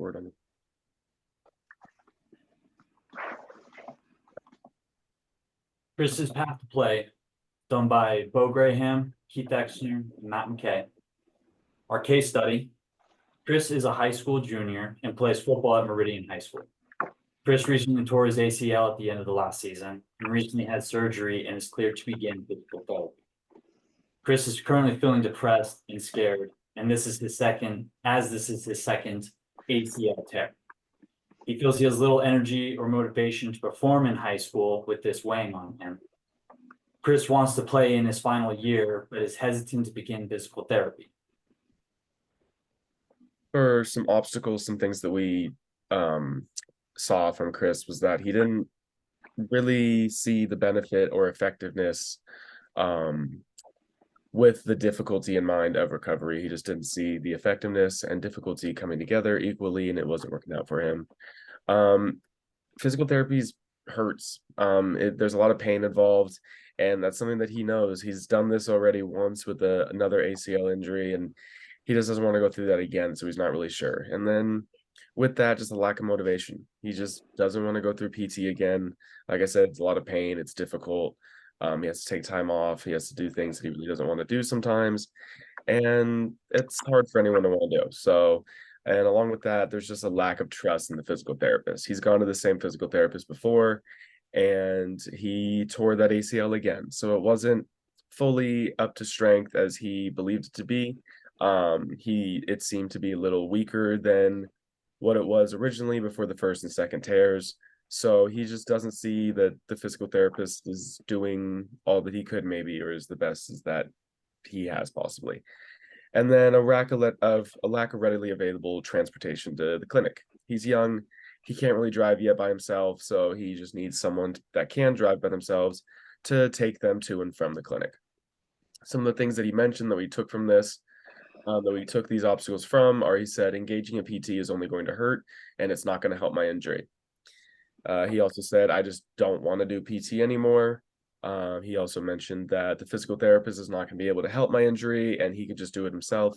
forward on it. Chris's path to play, done by Beau, Keith Exner, and Matt Mackay. Our case study, Chris is a high school junior and plays football at Meridian High School. Chris recently tore his ACL at the end of the last season and recently had surgery and is cleared to begin physical therapy. Chris is currently feeling depressed and scared, and this is his second ACL tear. He feels he has little energy or motivation to perform in high school with this weighing on him. Chris wants to play in his final year, but is hesitant to begin physical therapy. For some obstacles, some things that we saw from Chris was that he didn't really see the benefit or effectiveness with the difficulty in mind of recovery. He just didn't see the effectiveness and difficulty coming together equally, and it wasn't working out for him. Physical therapy hurts. There's a lot of pain involved, and that's something that he knows. He's done this already once with another ACL injury, and he just doesn't want to go through that again, so he's not really sure. And then with that, just a lack of motivation. He just doesn't want to go through PT again. Like I said, it's a lot of pain. It's difficult. He has to take time off. He has to do things that he really doesn't want to do sometimes. And it's hard for anyone to want to do. So, and along with that, there's just a lack of trust in the physical therapist. He's gone to the same physical therapist before, and he tore that ACL again. So it wasn't fully up to strength as he believed it to be. It seemed to be a little weaker than what it was originally before the first and second tears. So he just doesn't see that the physical therapist is doing all that he could maybe, or is the best as that he has possibly. And then a lack of readily available transportation to the clinic. He's young. He can't really drive yet by himself. So he just needs someone that can drive by themselves to take them to and from the clinic. Some of the things that he mentioned that we took from this, that we took these obstacles from, are he said engaging a PT is only going to hurt and it's not going to help my injury. He also said, I just don't want to do PT anymore. He also mentioned that the physical therapist is not going to be able to help my injury and he could just do it himself.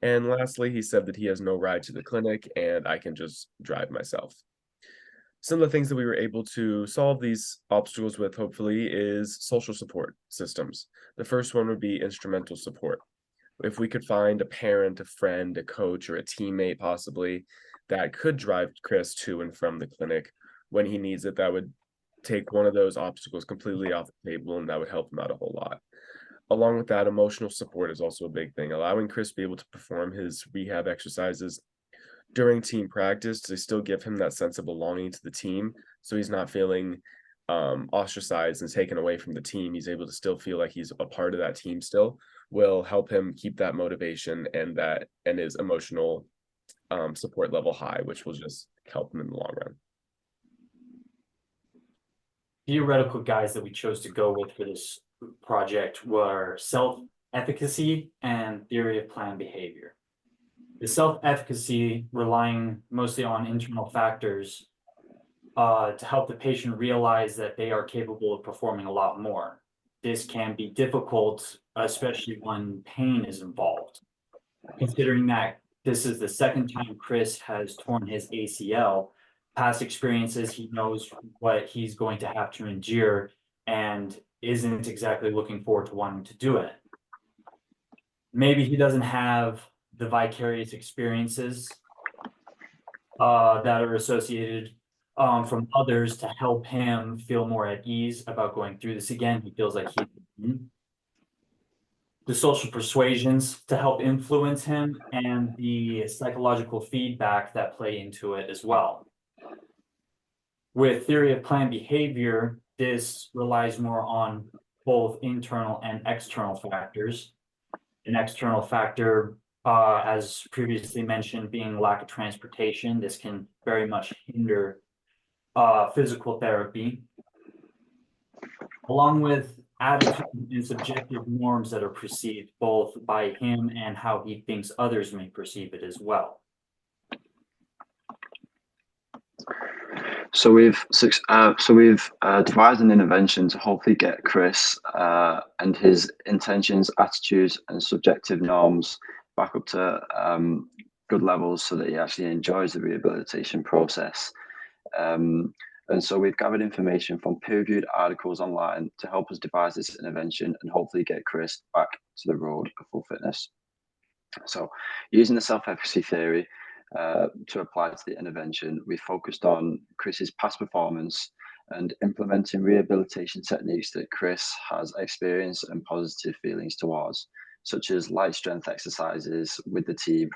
And lastly, he said that he has no ride to the clinic and I can just drive myself. Some of the things that we were able to solve these obstacles with, hopefully, is social support systems. The first one would be instrumental support. If we could find a parent, a friend, a coach, or a teammate possibly that could drive Chris to and from the clinic when he needs it, that would take one of those obstacles completely off the table and that would help him out a whole lot. Along with that, emotional support is also a big thing. Allowing Chris to be able to perform his rehab exercises during team practice to still give him that sense of belonging to the team, so he's not feeling ostracized and taken away from the team. He's able to still feel like he's a part of that team still, will help him keep that motivation and his emotional support level high, which will just help him in the long run. Theoretical guides that we chose to go with for this project were self-efficacy and theory of planned behavior. The self-efficacy relying mostly on internal factors to help the patient realize that they are capable of performing a lot more. This can be difficult, especially when pain is involved. Considering that this is the second time Chris has torn his ACL, past experiences, he knows what he's going to have to endure and isn't exactly looking forward to wanting to do it. Maybe he doesn't have the vicarious experiences that are associated from others to help him feel more at ease about going through this again. He feels like the social persuasions to help influence him and the psychological feedback that play into it as well. With theory of planned behavior, this relies more on both internal and external factors. An external factor, as previously mentioned, being lack of transportation. This can very much hinder physical therapy, along with attitude and subjective norms that are perceived both by him and how he thinks others may perceive it as well. So we've devised an intervention to hopefully get Chris and his intentions, attitudes, and subjective norms back up to good levels so that he actually enjoys the rehabilitation process. And so we've gathered information from peer-reviewed articles online to help us devise this intervention and hopefully get Chris back to the road of full fitness. So using the self-efficacy theory to apply to the intervention, we focused on Chris's past performance and implementing rehabilitation techniques that Chris has experienced and positive feelings towards, such as light strength exercises with the team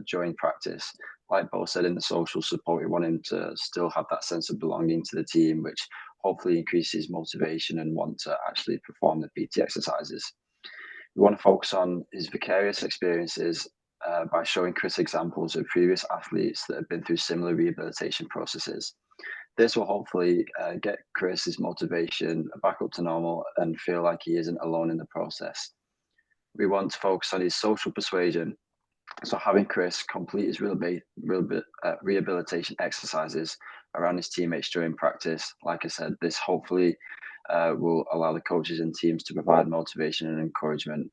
during practice. Like Beau said, in the social support, we want him to still have that sense of belonging to the team, which hopefully increases motivation and want to actually perform the PT exercises. We want to focus on his vicarious experiences by showing Chris examples of previous athletes that have been through similar rehabilitation processes. This will hopefully get Chris's motivation back up to normal and feel like he isn't alone in the process. We want to focus on his social persuasion. So having Chris complete his rehabilitation exercises around his teammates during practice, like I said, this hopefully will allow the coaches and teams to provide motivation and encouragement.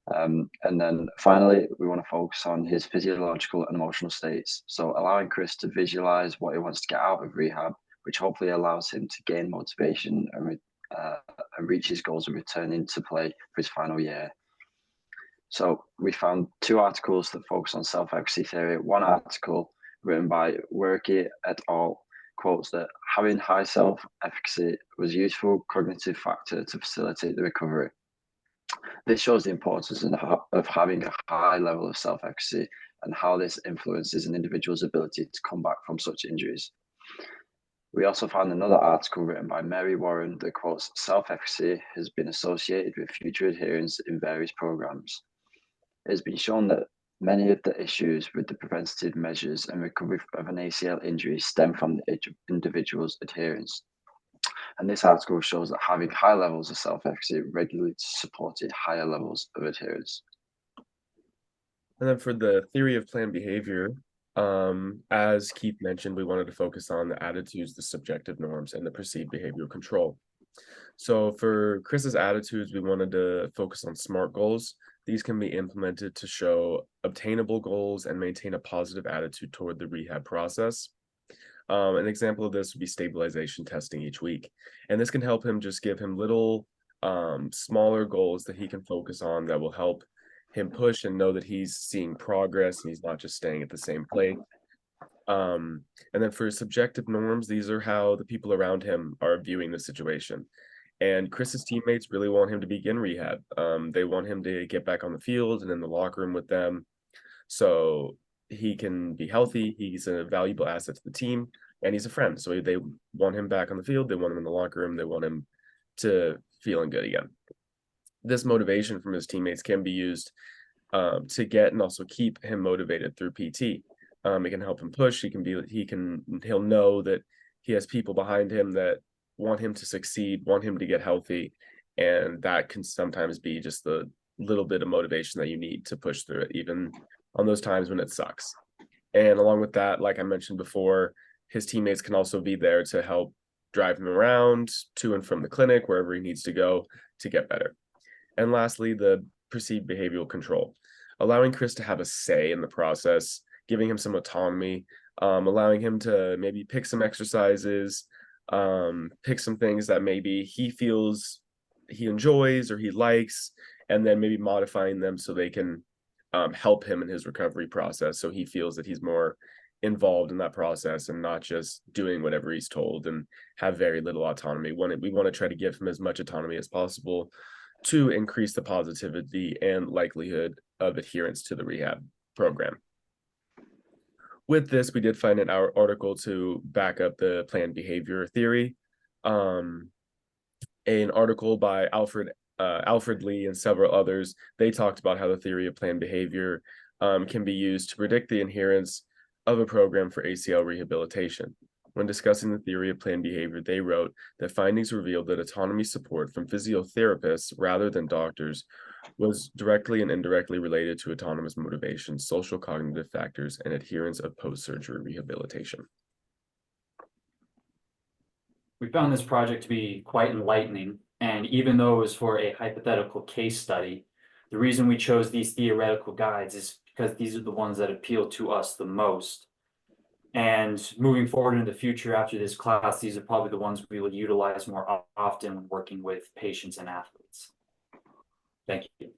And then finally, we want to focus on his physiological and emotional states. So allowing Chris to visualize what he wants to get out of rehab, which hopefully allows him to gain motivation and reach his goals of returning to play for his final year. So we found 2 articles that focus on self-efficacy theory. One article written by Werke et al. Quotes that having high self-efficacy was a useful cognitive factor to facilitate the recovery. This shows the importance of having a high level of self-efficacy and how this influences an individual's ability to come back from such injuries. We also found another article written by Mary Warren that quotes self-efficacy has been associated with future adherence in various programs. It has been shown that many of the issues with the preventative measures and recovery of an ACL injury stem from the individual's adherence. And this article shows that having high levels of self-efficacy regularly supported higher levels of adherence. And then for the theory of planned behavior, as Keith mentioned, we wanted to focus on the attitudes, the subjective norms, and the perceived behavioral control. So for Chris's attitudes, we wanted to focus on SMART goals. These can be implemented to show obtainable goals and maintain a positive attitude toward the rehab process. An example of this would be stabilization testing each week. And this can help him just give him little smaller goals that he can focus on that will help him push and know that he's seeing progress and he's not just staying at the same place. And then for subjective norms, these are how the people around him are viewing the situation. And Chris's teammates really want him to begin rehab. They want him to get back on the field and in the locker room with them so he can be healthy. He's a valuable asset to the team and he's a friend. So they want him back on the field. They want him in the locker room. They want him to feeling good again. This motivation from his teammates can be used to get and also keep him motivated through PT. It can help him push. He'll know that he has people behind him that want him to succeed, want him to get healthy, and that can sometimes be just the little bit of motivation that you need to push through it, even on those times when it sucks. And along with that, like I mentioned before, his teammates can also be there to help drive him around to and from the clinic, wherever he needs to go to get better. And lastly, the perceived behavioral control, allowing Chris to have a say in the process, giving him some autonomy, allowing him to maybe pick some exercises, pick some things that maybe he feels he enjoys or he likes, and then maybe modifying them so they can help him in his recovery process. So he feels that he's more involved in that process and not just doing whatever he's told and have very little autonomy. We want to try to give him as much autonomy as possible to increase the positivity and likelihood of adherence to the rehab program. With this, we did find an article to back up the planned behavior theory. An article by Alfred Lee and several others. They talked about how the theory of planned behavior can be used to predict the adherence of a program for ACL rehabilitation. When discussing the theory of planned behavior, they wrote that findings revealed that autonomy support from physiotherapists rather than doctors was directly and indirectly related to autonomous motivation, social cognitive factors, and adherence of post-surgery rehabilitation. We found this project to be quite enlightening, and even though it was for a hypothetical case study, the reason we chose these theoretical guides is because these are the ones that appeal to us the most. And moving forward in the future after this class, these are probably the ones we will utilize more often when working with patients and athletes. Thank you.